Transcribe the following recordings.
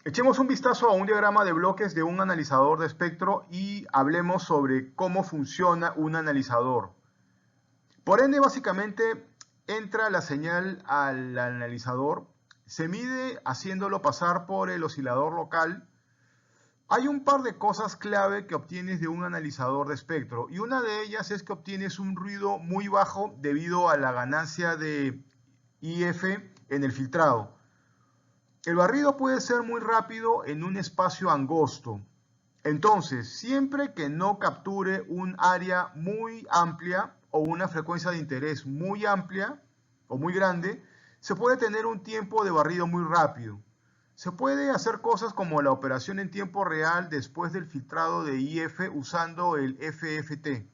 Echemos un vistazo a un diagrama de bloques de un analizador de espectro y hablemos sobre cómo funciona un analizador. Por ende, básicamente, entra la señal al analizador, se mide haciéndolo pasar por el oscilador local. Hay un par de cosas clave que obtienes de un analizador de espectro y una de ellas es que obtienes un ruido muy bajo debido a la ganancia de IF en el filtrado. El barrido puede ser muy rápido en un espacio angosto. Entonces, siempre que no capture un área muy amplia o una frecuencia de interés muy amplia o muy grande, se puede tener un tiempo de barrido muy rápido. Se puede hacer cosas como la operación en tiempo real después del filtrado de IF usando el FFT.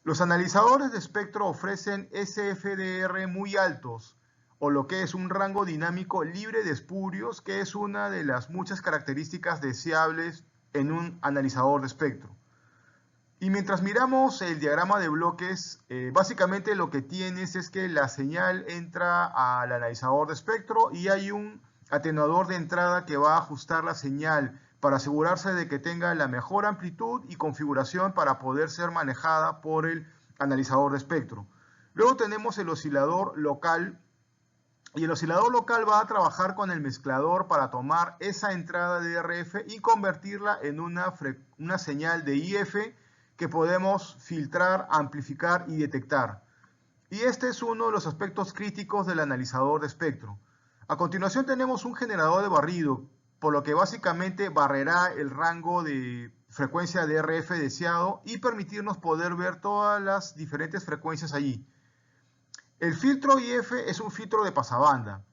Los analizadores de espectro ofrecen SFDR muy altos, o lo que es un rango dinámico libre de espurios, que es una de las muchas características deseables en un analizador de espectro. Y mientras miramos el diagrama de bloques, básicamente lo que tienes es que la señal entra al analizador de espectro y hay un atenuador de entrada que va a ajustar la señal para asegurarse de que tenga la mejor amplitud y configuración para poder ser manejada por el analizador de espectro. Luego tenemos el oscilador local y el oscilador local va a trabajar con el mezclador para tomar esa entrada de RF y convertirla en una señal de IF que podemos filtrar, amplificar y detectar. Y este es uno de los aspectos críticos del analizador de espectro. A continuación tenemos un generador de barrido, por lo que básicamente barrerá el rango de frecuencia de RF deseado y permitirnos poder ver todas las diferentes frecuencias allí. El filtro IF es un filtro de pasabanda.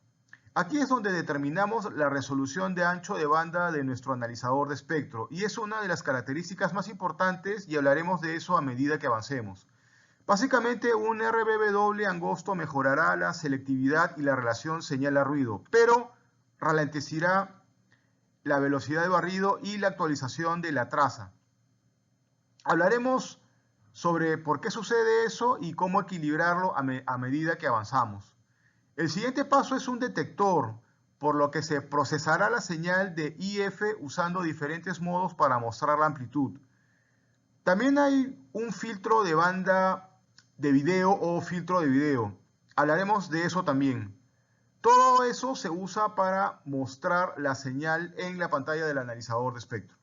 Aquí es donde determinamos la resolución de ancho de banda de nuestro analizador de espectro y es una de las características más importantes y hablaremos de eso a medida que avancemos. Básicamente un RBW angosto mejorará la selectividad y la relación señal a ruido, pero ralentizará la velocidad de barrido y la actualización de la traza. Hablaremos sobre por qué sucede eso y cómo equilibrarlo a medida que avanzamos. El siguiente paso es un detector, por lo que se procesará la señal de IF usando diferentes modos para mostrar la amplitud. También hay un filtro de banda de video o filtro de video. Hablaremos de eso también. Todo eso se usa para mostrar la señal en la pantalla del analizador de espectro.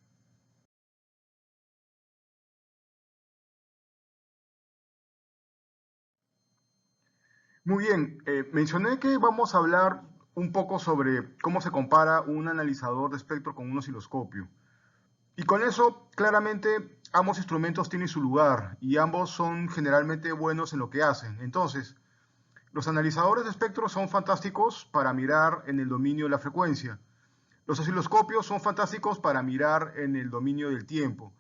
Muy bien, mencioné que vamos a hablar un poco sobre cómo se compara un analizador de espectro con un osciloscopio. Y con eso, claramente, ambos instrumentos tienen su lugar y ambos son generalmente buenos en lo que hacen. Entonces, los analizadores de espectro son fantásticos para mirar en el dominio de la frecuencia. Los osciloscopios son fantásticos para mirar en el dominio del tiempo.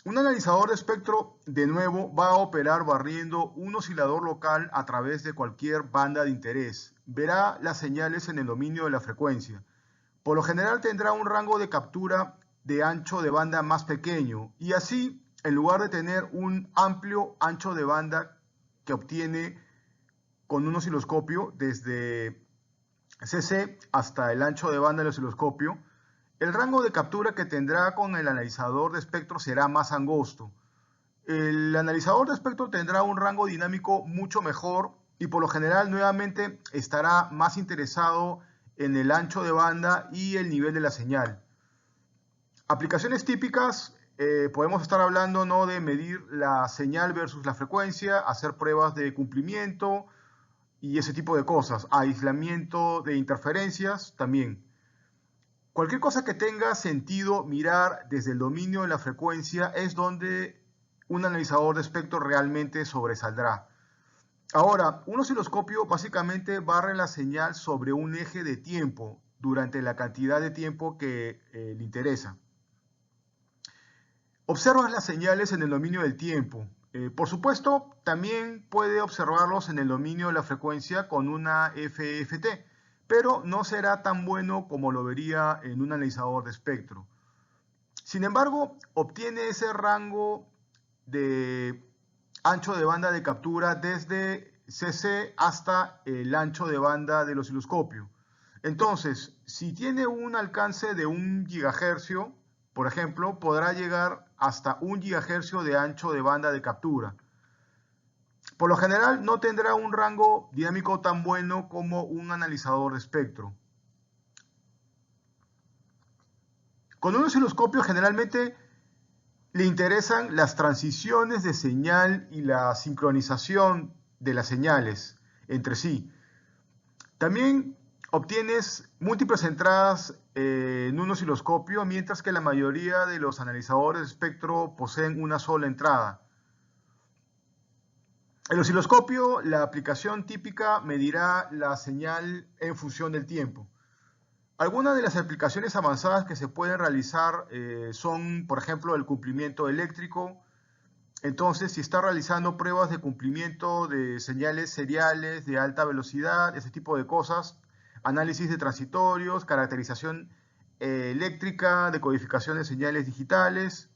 Un analizador de espectro, de nuevo, va a operar barriendo un oscilador local a través de cualquier banda de interés. Verá las señales en el dominio de la frecuencia. Por lo general tendrá un rango de captura de ancho de banda más pequeño y así, en lugar de tener un amplio ancho de banda que obtiene con un osciloscopio desde CC hasta el ancho de banda del osciloscopio, el rango de captura que tendrá con el analizador de espectro será más angosto. El analizador de espectro tendrá un rango dinámico mucho mejor y por lo general nuevamente estará más interesado en el ancho de banda y el nivel de la señal. Aplicaciones típicas, podemos estar hablando, ¿no?, de medir la señal versus la frecuencia, hacer pruebas de cumplimiento y ese tipo de cosas. Aislamiento de interferencias también. Cualquier cosa que tenga sentido mirar desde el dominio de la frecuencia es donde un analizador de espectro realmente sobresaldrá. Ahora, un osciloscopio básicamente barre la señal sobre un eje de tiempo durante la cantidad de tiempo que le interesa. Observas las señales en el dominio del tiempo. Por supuesto, también puede observarlos en el dominio de la frecuencia con una FFT, pero no será tan bueno como lo vería en un analizador de espectro. Sin embargo, obtiene ese rango de ancho de banda de captura desde CC hasta el ancho de banda del osciloscopio. Entonces, si tiene un alcance de 1 GHz, por ejemplo, podrá llegar hasta 1 GHz de ancho de banda de captura. Por lo general, no tendrá un rango dinámico tan bueno como un analizador de espectro. Con un osciloscopio generalmente le interesan las transiciones de señal y la sincronización de las señales entre sí. También obtienes múltiples entradas en un osciloscopio, mientras que la mayoría de los analizadores de espectro poseen una sola entrada. El osciloscopio, la aplicación típica, medirá la señal en función del tiempo. Algunas de las aplicaciones avanzadas que se pueden realizar son, por ejemplo, el cumplimiento eléctrico. Entonces, si está realizando pruebas de cumplimiento de señales seriales de alta velocidad, ese tipo de cosas, análisis de transitorios, caracterización eléctrica, decodificación de señales digitales,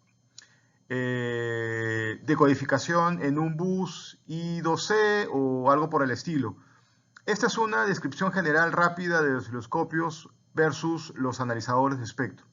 decodificación en un bus I2C o algo por el estilo. Esta es una descripción general rápida de los osciloscopios versus los analizadores de espectro.